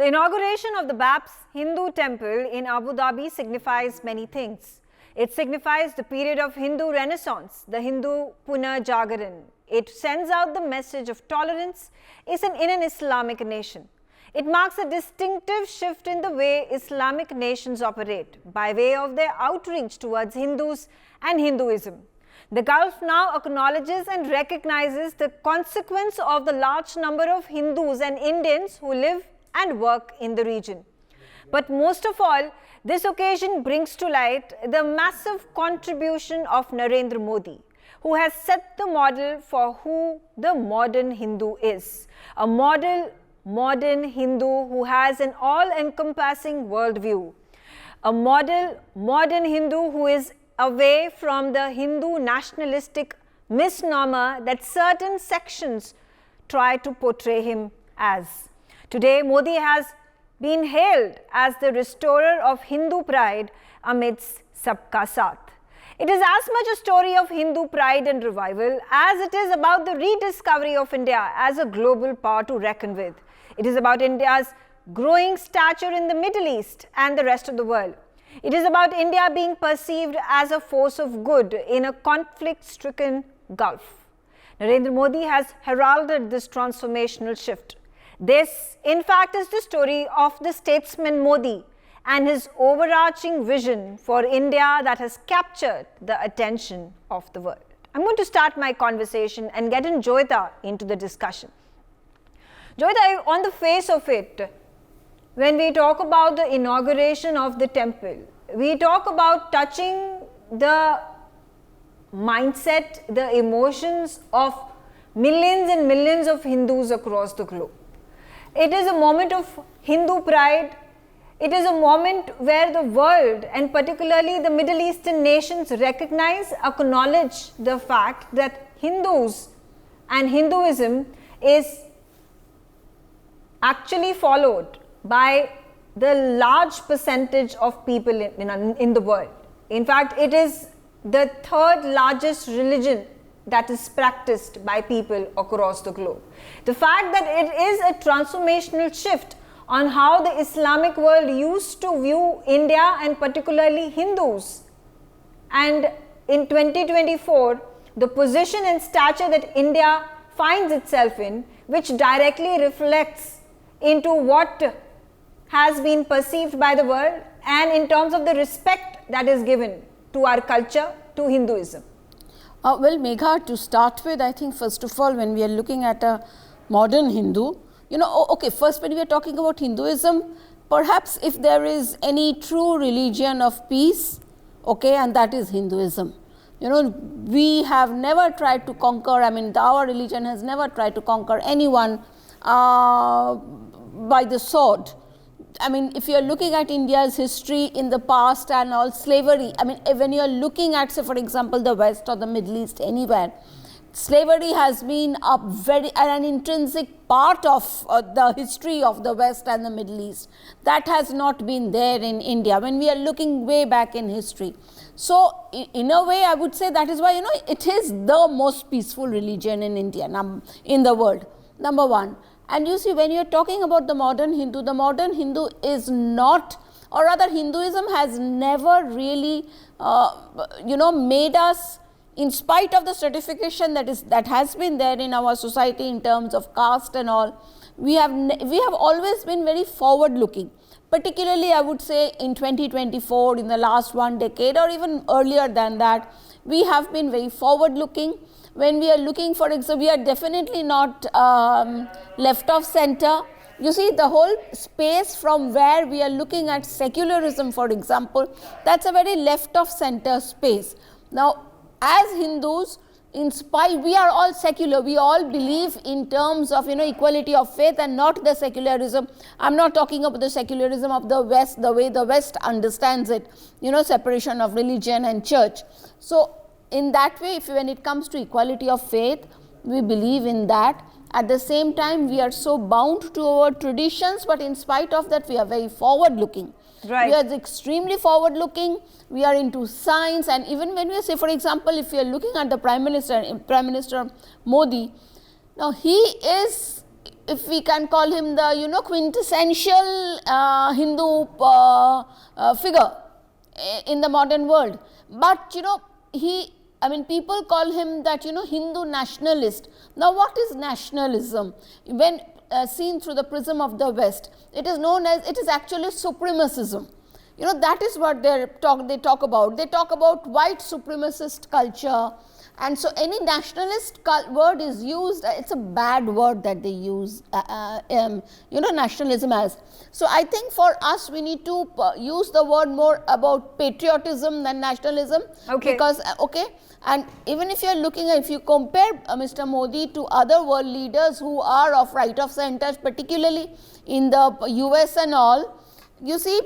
The inauguration of the BAPS Hindu temple in Abu Dhabi signifies many things. It signifies the period of Hindu Renaissance, the Hindu Punarjagaran. It sends out the message of tolerance in an Islamic nation. It marks a distinctive shift in the way Islamic nations operate by way of their outreach towards Hindus and Hinduism. The Gulf now acknowledges and recognizes the consequence of the large number of Hindus and Indians who live and work in the region. But most of all, this occasion brings to light the massive contribution of Narendra Modi, who has set the model for who the modern Hindu is. A modern Hindu who has an all-encompassing worldview. A modern Hindu who is away from the Hindu nationalistic misnomer that certain sections try to portray him as. Today, Modi has been hailed as the restorer of Hindu pride amidst Sabka Saath. It is as much a story of Hindu pride and revival as it is about the rediscovery of India as a global power to reckon with. It is about India's growing stature in the Middle East and the rest of the world. It is about India being perceived as a force of good in a conflict-stricken Gulf. Narendra Modi has heralded this transformational shift. This, in fact, is the story of the statesman Modi and his overarching vision for India that has captured the attention of the world. I'm going to start my conversation and get in Joyita into the discussion. Joyita, on the face of it, when we talk about the inauguration of the temple, we talk about touching the mindset, the emotions of millions and millions of Hindus across the globe. It is a moment of Hindu pride. It is a moment where the world and particularly the Middle Eastern nations recognize, acknowledge the fact that Hindus and Hinduism is actually followed by the large percentage of people in the world. In fact, it is the third largest religion that is practiced by people across the globe. The fact that it is a transformational shift on how the Islamic world used to view India and particularly Hindus. And in 2024, the position and stature that India finds itself in, which directly reflects into what has been perceived by the world and in terms of the respect that is given to our culture, to Hinduism. Well, Megha, to start with, I think first of all, when we are looking at a modern Hindu, first when we are talking about Hinduism, perhaps if there is any true religion of peace, and that is Hinduism. We have never tried to conquer, our religion has never tried to conquer anyone by the sword. If you are looking at India's history in the past and all slavery, when you are looking at, say, for example, the West or the Middle East, anywhere, slavery has been an intrinsic part of the history of the West and the Middle East. That has not been there in India when we are looking way back in history. So, in a way, I would say that is why, it is the most peaceful religion in India, in the world, number one. And you see, when you are talking about the modern Hindu is not, or rather Hinduism has never really, made us, in spite of the stratification that has been there in our society in terms of caste and all, we have always been very forward looking. Particularly, I would say in 2024, in the last one decade or even earlier than that, we have been very forward looking. When we are looking for example, we are definitely not left of center. You see, the whole space from where we are looking at secularism, for example, that's a very left of center space. Now, as Hindus, we are all secular. We all believe in terms of, equality of faith and not the secularism. I'm not talking about the secularism of the West, the way the West understands it, separation of religion and church. So, in that way, when it comes to equality of faith, we believe in that. At the same time, we are so bound to our traditions, but in spite of that, we are very forward-looking. Right. We are extremely forward-looking. We are into science, and even when we say, for example, if you are looking at the Prime Minister Modi, now he is if we can call him the quintessential Hindu figure in the modern world. But people call him that Hindu nationalist. Now what is nationalism? When seen through the prism of the West, it is actually supremacism. That is what they talk about. They talk about white supremacist culture, and so any nationalist word is used, it's a bad word that they use, nationalism as. So I think for us we need to use the word more about patriotism than nationalism. Okay. Because, and even if you compare Mr. Modi to other world leaders who are of right of centre, particularly in the US and all, you see,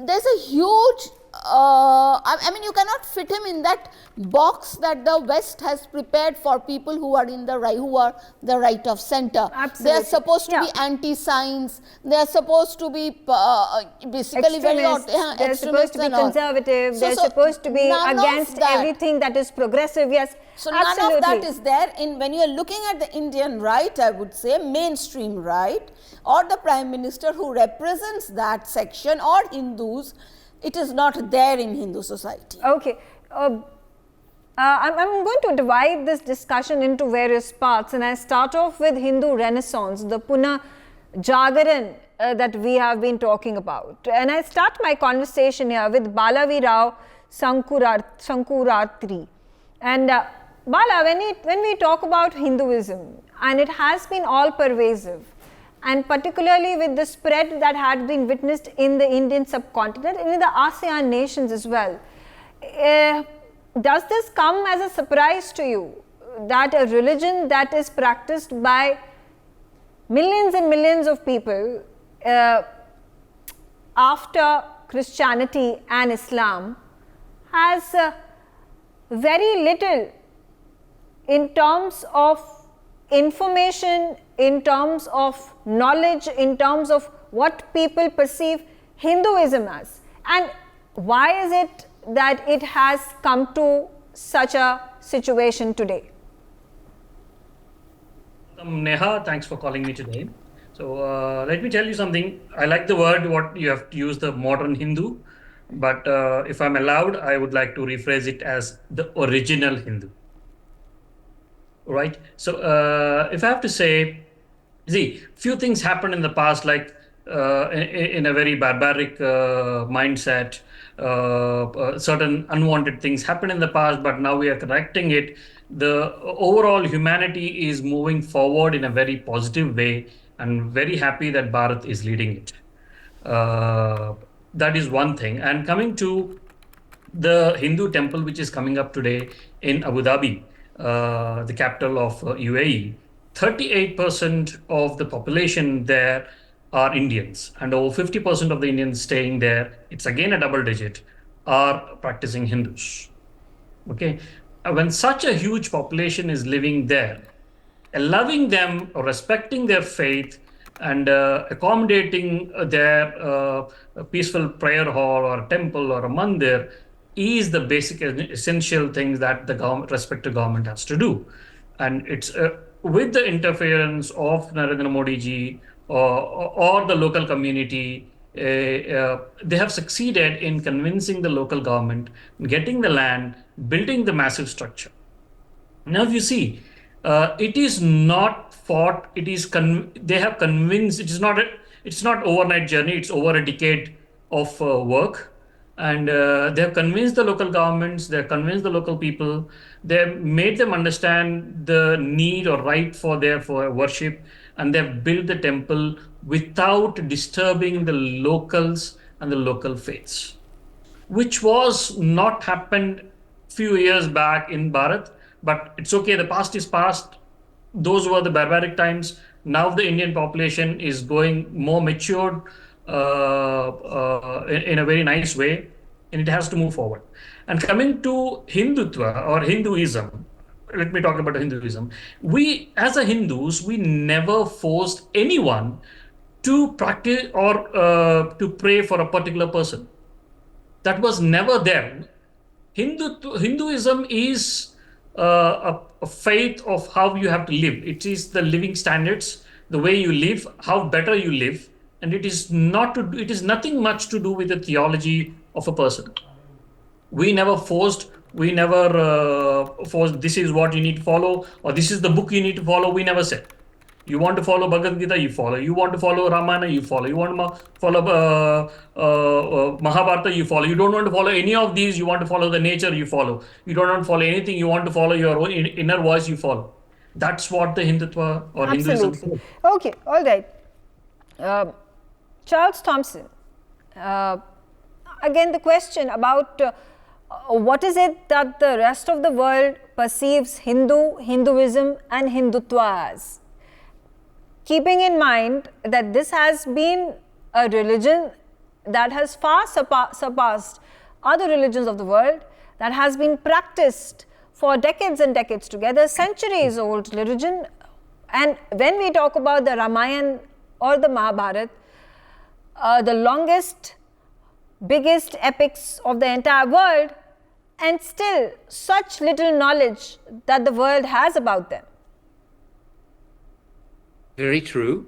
there's a huge, you cannot fit him in that box that the West has prepared for people who are the right of centre. Absolutely. They are supposed to be anti-science. They are supposed to be basically very they're supposed to be conservative. They're supposed to be against everything that is progressive. Yes. So absolutely. none of that is there when you are looking at the Indian right, I would say, mainstream right, or the Prime Minister who represents that section, or Hindus. It is not there in Hindu society. Okay. I'm going to divide this discussion into various parts, and I start off with Hindu Renaissance, the Puna Jagaran that we have been talking about. And I start my conversation here with Balavi Rao Sankuratri. And Bala, when we talk about Hinduism, and it has been all pervasive, and particularly with the spread that had been witnessed in the Indian subcontinent and in the ASEAN nations as well, does this come as a surprise to you that a religion that is practiced by millions and millions of people after Christianity and Islam has very little in terms of information, in terms of knowledge, in terms of what people perceive Hinduism as? And why is it that it has come to such a situation today? Neha, thanks for calling me today. So let me tell you something. I like the word, what you have to use, the modern Hindu, but if I'm allowed, I would like to rephrase it as the original Hindu. Right? So if I have to say, few things happened in the past, like in a very barbaric mindset, certain unwanted things happened in the past, but now we are correcting it. The overall humanity is moving forward in a very positive way, and very happy that Bharat is leading it. That is one thing. And coming to the Hindu temple, which is coming up today in Abu Dhabi, the capital of UAE, 38% of the population there are Indians, and over 50% of the Indians staying there, it's again a double digit, are practicing Hindus. Okay, when such a huge population is living there, allowing them or respecting their faith and accommodating their peaceful prayer hall or temple or a mandir is the basic essential things that the respective government has to do. And it's with the interference of Narendra Modi ji or the local community, they have succeeded in convincing the local government, getting the land, building the massive structure. Now, if you see, it is not fought. It is they have convinced. It's not overnight journey. It's over a decade of work, and they have convinced the local governments. They have convinced the local people. They have made them understand the need or right for their worship, and they have built the temple without disturbing the locals and the local faiths, which was not happened few years back in Bharat. But it's okay, the past is past. Those were the barbaric times. Now the Indian population is going more matured in a very nice way, and it has to move forward. And coming to Hindutva or Hinduism, let me talk about Hinduism. We, as a Hindus, we never forced anyone to practice or to pray for a particular person. That was never there. Hinduism is a faith of how you have to live. It is the living standards the way you live, how better you live, and it is nothing much to do with the theology of a person. We never forced, this is what you need to follow, or this is the book you need to follow. We never said. You want to follow Bhagavad Gita, you follow. You want to follow Ramayana, you follow. You want to follow Mahabharata, you follow. You don't want to follow any of these, you want to follow the nature, you follow. You don't want to follow anything, you want to follow your own inner voice, you follow. That's what the Hindutva or Hinduism is. Absolutely. Okay, all right. Charles Thompson, again the question about what is it that the rest of the world perceives Hinduism and Hindutva as? Keeping in mind that this has been a religion that has far surpassed other religions of the world, that has been practiced for decades and decades together, centuries old religion. And when we talk about the Ramayana or the Mahabharata, the longest, biggest epics of the entire world, and still such little knowledge that the world has about them. Very true.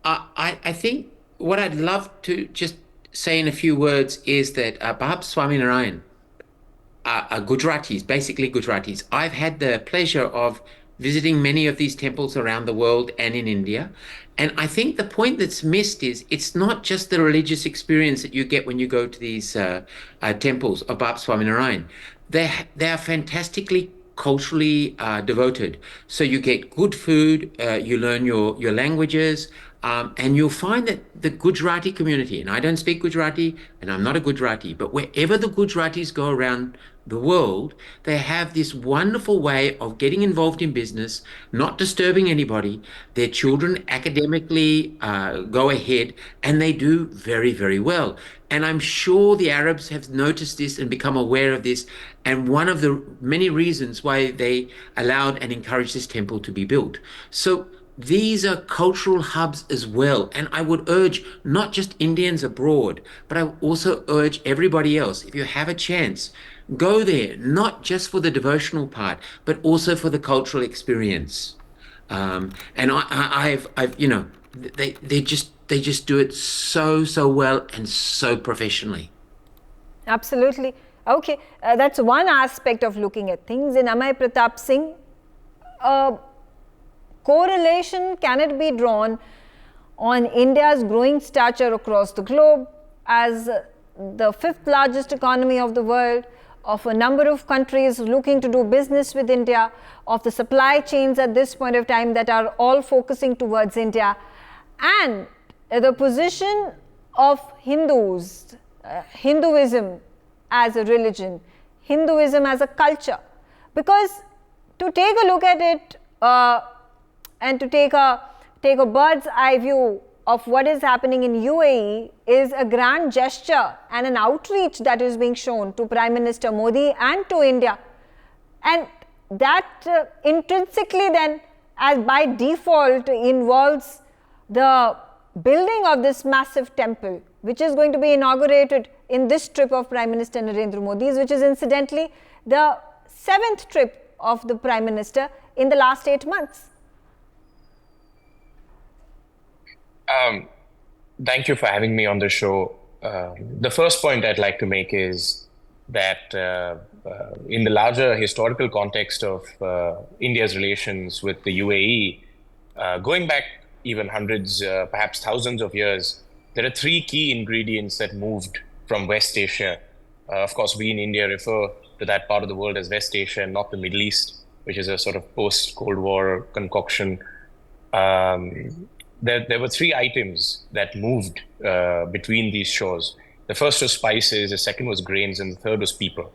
I think what I'd love to just say in a few words is that BAPS Swaminarayan are Gujaratis, basically Gujaratis. I've had the pleasure of visiting many of these temples around the world and in India. And I think the point that's missed is it's not just the religious experience that you get when you go to these temples of BAPS Swaminarayan. They are fantastically culturally devoted. So you get good food, you learn your languages, and you'll find that the Gujarati community, and I don't speak Gujarati, and I'm not a Gujarati, but wherever the Gujaratis go around the world, they have this wonderful way of getting involved in business, not disturbing anybody. Their children academically go ahead, and they do very, very well. And I'm sure the Arabs have noticed this and become aware of this. And one of the many reasons why they allowed and encouraged this temple to be built. So these are cultural hubs as well. And I would urge not just Indians abroad, but I also urge everybody else, if you have a chance, go there, not just for the devotional part, but also for the cultural experience. And I've you know, they just do it so well and so professionally. Absolutely. Okay, that's one aspect of looking at things. In Amay Pratap Singh, correlation cannot be drawn on India's growing stature across the globe as the 5th largest economy of the world, of a number of countries looking to do business with India, of the supply chains at this point of time that are all focusing towards India, and the position of Hindus, Hinduism as a religion, Hinduism as a culture. Because to take a look at it and to take a bird's eye view of what is happening in UAE is a grand gesture and an outreach that is being shown to Prime Minister Modi and to India. And that intrinsically then, as by default, involves the building of this massive temple, which is going to be inaugurated in this trip of Prime Minister Narendra Modi's, which is incidentally the 7th trip of the Prime Minister in the last 8 months. Thank you for having me on the show. The first point I'd like to make is that in the larger historical context of India's relations with the UAE, going back even hundreds, perhaps thousands of years, there are 3 key ingredients that moved from West Asia. Of course, we in India refer to that part of the world as West Asia and not the Middle East, which is a sort of post-Cold War concoction. There were 3 items that moved between these shores. The first was spices, the second was grains, and the third was people.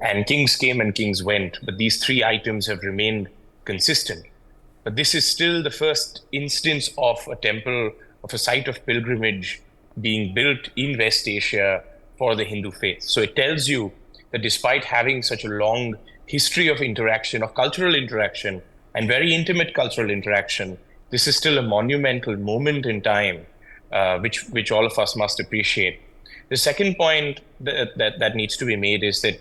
And kings came and kings went, but these 3 items have remained consistent. But this is still the first instance of a temple, of a site of pilgrimage being built in West Asia for the Hindu faith. So it tells you that despite having such a long history of interaction, of cultural interaction, and very intimate cultural interaction, this is still a monumental moment in time, which all of us must appreciate. The second point that needs to be made is that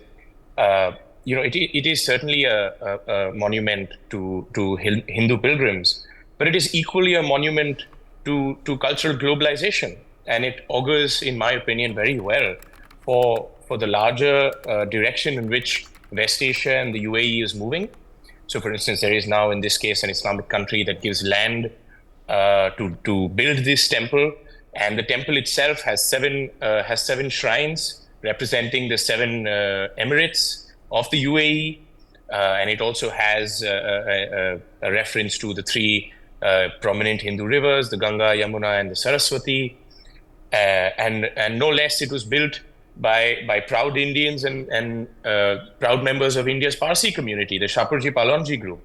it is certainly a monument to Hindu pilgrims, but it is equally a monument to cultural globalization. And it augurs, in my opinion, very well for the larger direction in which West Asia and the UAE is moving. So, for instance, there is now, in this case, an Islamic country that gives land to build this temple, and the temple itself has seven shrines representing the 7 emirates of the UAE, and it also has a reference to the 3 prominent Hindu rivers, the Ganga, Yamuna, and the Saraswati, and no less, it was built by proud Indians and proud members of India's Parsi community, the Shapoorji Pallonji group.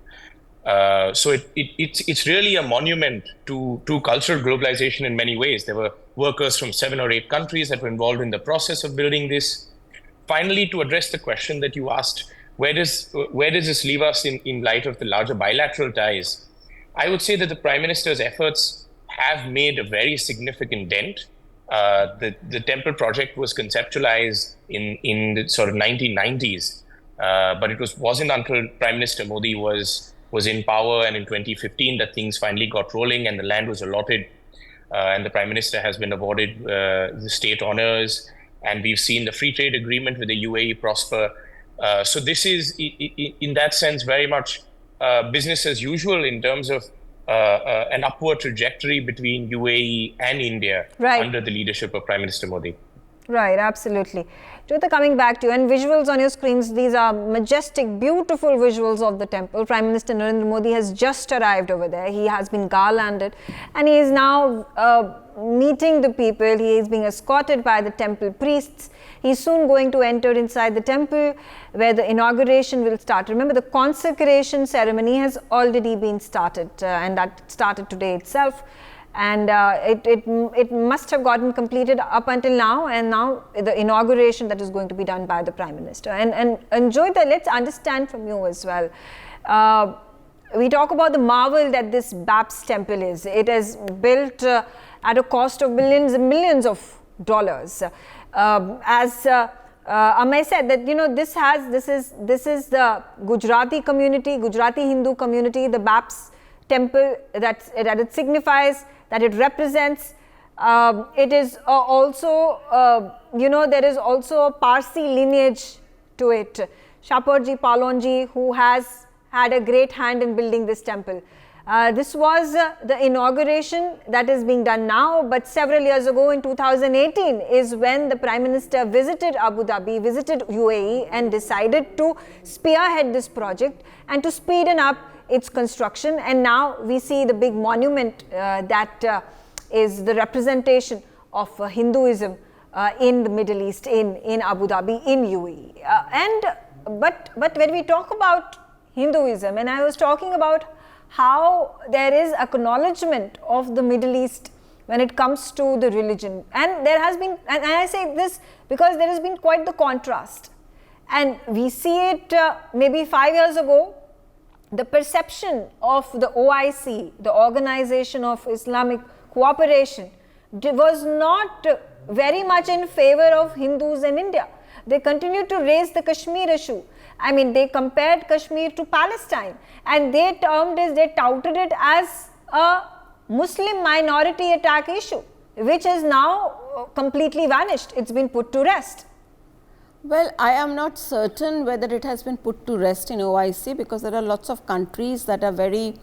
So it's really a monument to cultural globalization in many ways. There were workers from 7 or 8 countries that were involved in the process of building this. Finally, to address the question that you asked, where does this leave us in light of the larger bilateral ties? I would say that the Prime Minister's efforts have made a very significant dent. The temple project was conceptualized in the sort of 1990s, but it wasn't until Prime Minister Modi was in power and in 2015 that things finally got rolling and the land was allotted, and the Prime Minister has been awarded the state honors, and we've seen the free trade agreement with the UAE prosper. So this is, in that sense, very much business as usual in terms of an upward trajectory between UAE and India under the leadership of Prime Minister Modi. Right, absolutely. Jyota, coming back to you, and visuals on your screens, these are majestic, beautiful visuals of the temple. Prime Minister Narendra Modi has just arrived over there. He has been garlanded and he is now meeting the people. He is being escorted by the temple priests. He is soon going to enter inside the temple where the inauguration will start. Remember, the consecration ceremony has already been started and that started today itself. And it must have gotten completed up until now, and now the inauguration that is going to be done by the Prime Minister. And Jyota, let's understand from you as well. We talk about the marvel that this BAPS temple is. It is built at a cost of millions and millions of dollars. As Amay said, that this is the Gujarati community, Gujarati Hindu community, the BAPS temple that it signifies, that it represents. It is also, there is also a Parsi lineage to it. Shapoorji Pallonji, who has had a great hand in building this temple. This was the inauguration that is being done now, but several years ago in 2018 is when the Prime Minister visited Abu Dhabi, visited UAE and decided to spearhead this project and to speeden up its construction. And now we see the big monument that is the representation of Hinduism in the Middle East, in Abu Dhabi, in UAE. But when we talk about Hinduism, and I was talking about how there is acknowledgement of the Middle East when it comes to the religion, and there has been, and I say this because there has been quite the contrast, and we see it maybe 5 years ago. The perception of the OIC, the Organization of Islamic Cooperation, was not very much in favor of Hindus in India. They continued to raise the Kashmir issue. I mean, they compared Kashmir to Palestine, and they touted it as a Muslim minority attack issue, which is now completely vanished. It's been put to rest. Well, I am not certain whether it has been put to rest in OIC, because there are lots of countries that are very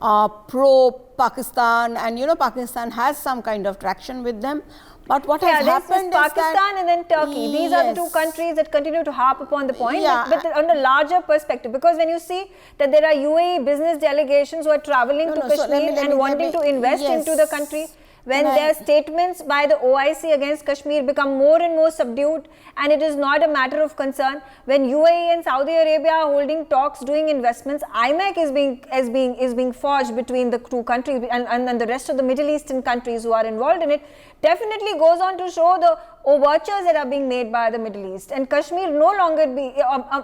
pro-Pakistan, and Pakistan has some kind of traction with them. But what has happened is Pakistan and then Turkey. These are the two countries that continue to harp upon the point, but on a larger perspective. Because when you see that there are UAE business delegations who are traveling to Kashmir and wanting to invest into the country, when their statements by the OIC against Kashmir become more and more subdued, and it is not a matter of concern, when UAE and Saudi Arabia are holding talks, doing investments, IMEC is being forged between the two countries and the rest of the Middle Eastern countries who are involved in it, definitely goes on to show the overtures that are being made by the Middle East, and Kashmir no longer be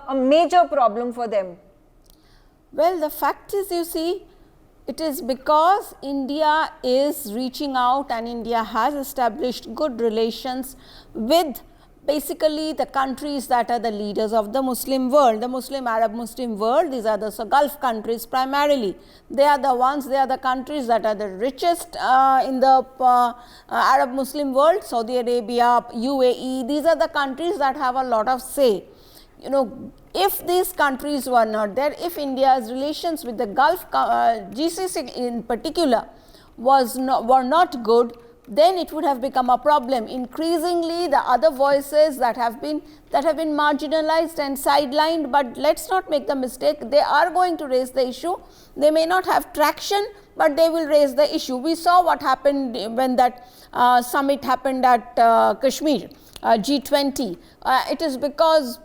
a major problem for them. Well, the fact is, you see, it is because India is reaching out and India has established good relations with basically the countries that are the leaders of the Muslim world, the Muslim, Arab Muslim world. These are the Gulf countries primarily. They are the countries that are the richest in the Arab Muslim world. Saudi Arabia, UAE, these are the countries that have a lot of say. If these countries were not there, if India's relations with the Gulf GCC in particular were not good, then it would have become a problem. Increasingly, the other voices that have been marginalized and sidelined, but let's not make the mistake, they are going to raise the issue. They may not have traction, but they will raise the issue. We saw what happened when that summit happened at Kashmir. G20. It is because,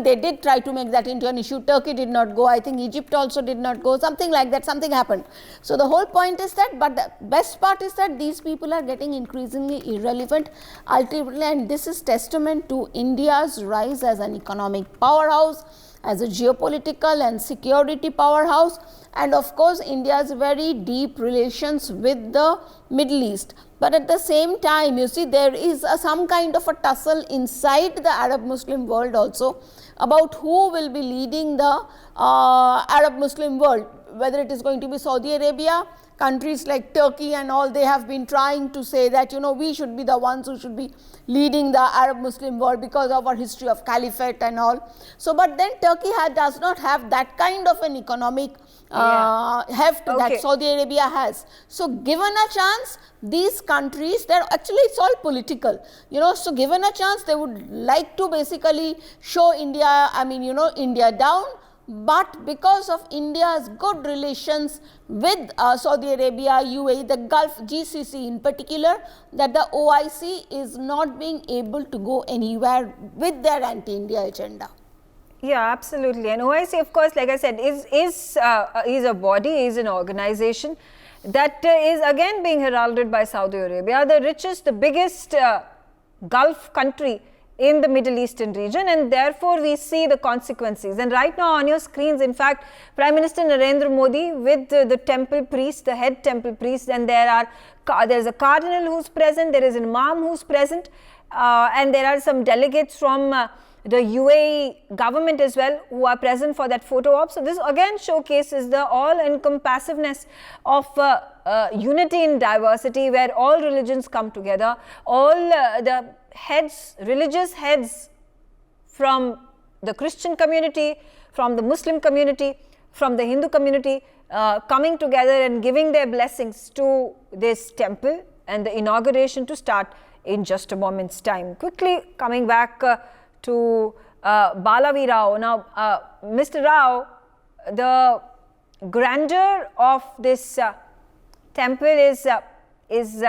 they did try to make that into an issue. Turkey did not go. I think Egypt also did not go. Something like that. Something happened. So the whole point is that, but the best part is that these people are getting increasingly irrelevant ultimately, and this is testament to India's rise as an economic powerhouse, as a geopolitical and security powerhouse, and of course India's very deep relations with the Middle East. But at the same time, you see, there is some kind of a tussle inside the Arab Muslim world also about who will be leading the Arab Muslim world, whether it is going to be Saudi Arabia. Countries like Turkey and all, they have been trying to say that, we should be the ones who should be leading the Arab Muslim world because of our history of caliphate and all. So, but then Turkey does not have that kind of an economic heft that Saudi Arabia has. So, given a chance, these countries, it's all political, so given a chance, they would like to basically show India, India down. But because of India's good relations with Saudi Arabia, UAE, the Gulf GCC in particular, that the OIC is not being able to go anywhere with their anti-India agenda. Yeah, absolutely. And OIC, of course, like I said, is a body, is an organization that is again being heralded by Saudi Arabia, the richest, the biggest Gulf country in the Middle Eastern region, and therefore we see the consequences. And right now on your screens, in fact, Prime Minister Narendra Modi with the temple priest, the head temple priest, and there is a cardinal who's present, there is an imam who's present, and there are some delegates from the UAE government as well who are present for that photo op. So this again showcases the all-encompassiveness of unity in diversity, where all religions come together, all the religious heads from the Christian community, from the Muslim community, from the Hindu community, coming together and giving their blessings to this temple, and the inauguration to start in just a moment's time. Quickly coming back to Balavi Rao. Now, Mr. Rao, the grandeur of this temple is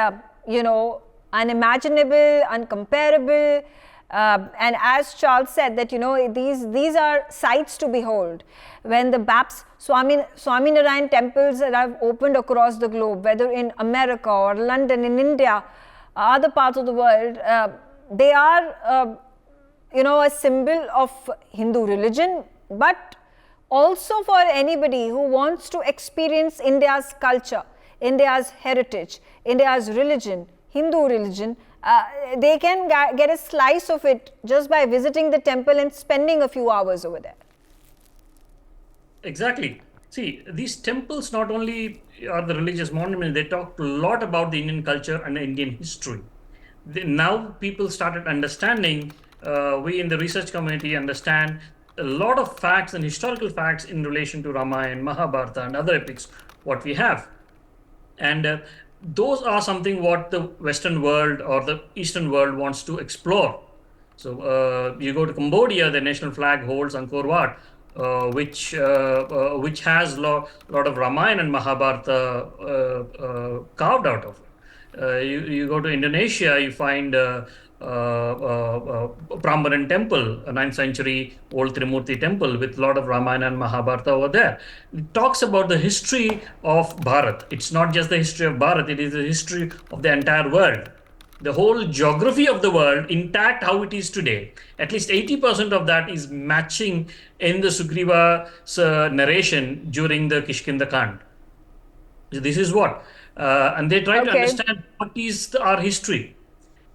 unimaginable, uncomparable, and as Charles said that these are sights to behold. When the BAPS Swaminarayan temples that have opened across the globe, whether in America or London, in India, other parts of the world, they are a symbol of Hindu religion, but also for anybody who wants to experience India's culture, India's heritage, India's religion, Hindu religion, they can get a slice of it just by visiting the temple and spending a few hours over there. Exactly. See, these temples not only are the religious monuments, they talk a lot about the Indian culture and Indian history. Now people started understanding, we in the research community understand a lot of facts and historical facts in relation to Ramayana, Mahabharata and other epics, what we have. And those are something what the Western world or the Eastern world wants to explore. So you go to Cambodia, the national flag holds Angkor Wat, which has a lot of Ramayana and Mahabharata carved out of it. You go to Indonesia, you find Prambanan temple, a 9th century old Trimurti temple with a lot of Ramayana and Mahabharata over there. It talks about the history of Bharat. It's not just the history of Bharat, it is the history of the entire world. The whole geography of the world, intact how it is today, at least 80% of that is matching in the Sugriva's narration during the Kishkinda Kand. So this is what, and they try to understand what is our history.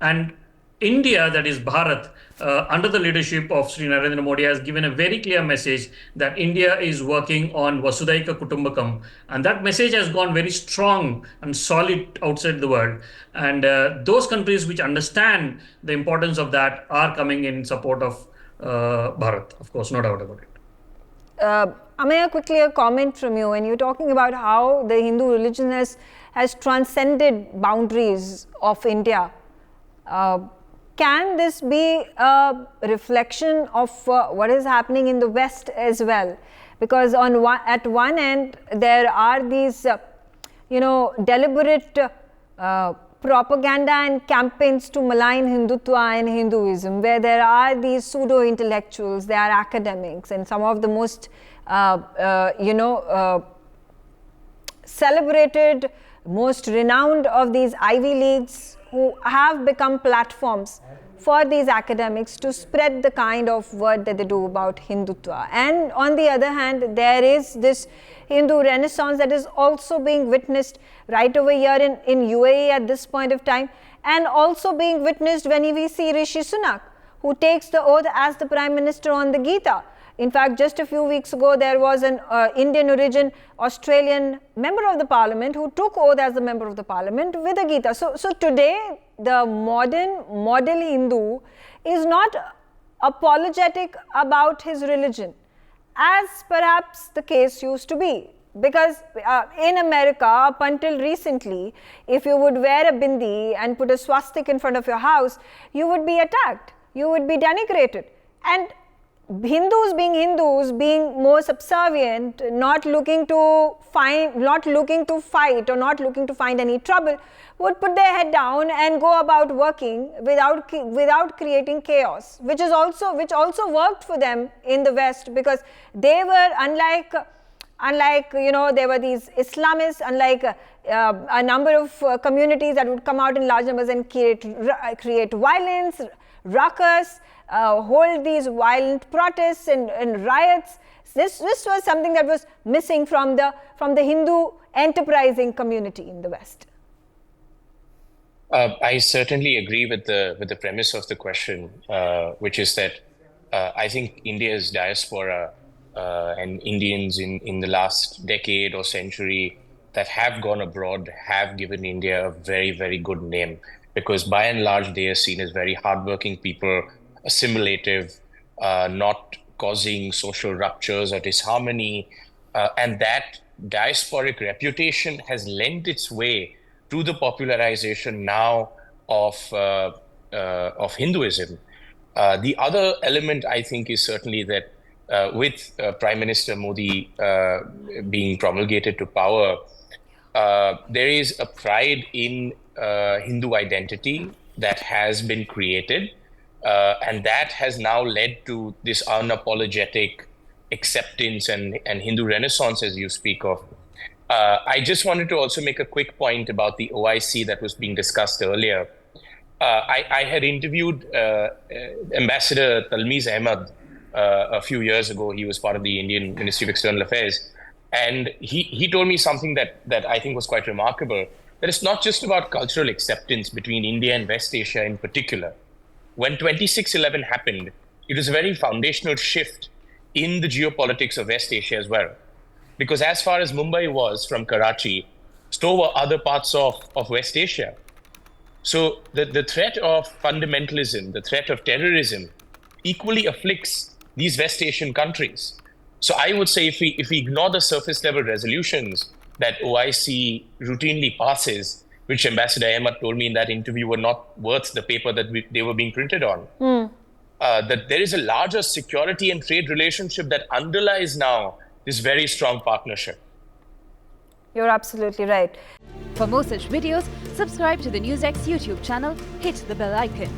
And India, that is Bharat, under the leadership of Sri Narendra Modi, has given a very clear message that India is working on Vasudhaiva Kutumbakam. And that message has gone very strong and solid outside the world. And those countries which understand the importance of that are coming in support of Bharat. Of course, no doubt about it. Ameya, quickly a comment from you. When you're talking about how the Hindu religion has transcended boundaries of India, can this be a reflection of what is happening in the West as well? Because at one end, there are these, deliberate propaganda and campaigns to malign Hindutva and Hinduism, where there are these pseudo-intellectuals, they are academics, and some of the most, celebrated, most renowned of these Ivy Leagues who have become platforms for these academics to spread the kind of word that they do about Hindutva. And on the other hand, there is this Hindu renaissance that is also being witnessed right over here in UAE at this point of time, and also being witnessed when we see Rishi Sunak, who takes the oath as the Prime Minister on the Gita. In fact, just a few weeks ago, there was an Indian origin Australian member of the parliament who took oath as a member of the parliament with the Gita. So today, the modern model Hindu is not apologetic about his religion, as perhaps the case used to be. Because in America, up until recently, if you would wear a bindi and put a swastika in front of your house, you would be attacked, you would be denigrated. And Hindus, being more subservient, not looking to fight or not looking to find any trouble, would put their head down and go about working without creating chaos, which also worked for them in the West, because they were unlike there were these Islamists, unlike a number of communities that would come out in large numbers and create violence, ruckus, hold these violent protests and riots. This was something that was missing from the Hindu enterprising community in the West. I certainly agree with the premise of the question, which is that I think India's diaspora and Indians in the last decade or century that have gone abroad have given India a very, very good name, because by and large they are seen as very hardworking people, assimilative, not causing social ruptures or disharmony, and that diasporic reputation has lent its way to the popularization now of Hinduism. The other element, I think, is certainly that with Prime Minister Modi being promulgated to power, there is a pride in Hindu identity that has been created, and that has now led to this unapologetic acceptance and Hindu renaissance, as you speak of. I just wanted to also make a quick point about the OIC that was being discussed earlier. I had interviewed Ambassador Talmiz Ahmad a few years ago. He was part of the Indian Ministry of External Affairs. And he told me something that I think was quite remarkable, that it's not just about cultural acceptance between India and West Asia in particular. When 26/11 happened, it was a very foundational shift in the geopolitics of West Asia as well. Because as far as Mumbai was from Karachi, so were other parts of West Asia. So the threat of fundamentalism, the threat of terrorism equally afflicts these West Asian countries. So I would say if we ignore the surface level resolutions that OIC routinely passes, which Ambassador Ahmad told me in that interview were not worth the paper that they were being printed on, that there is a larger security and trade relationship that underlies now this very strong partnership. You're absolutely right. For more such videos, subscribe to the NewsX YouTube channel, hit the bell icon.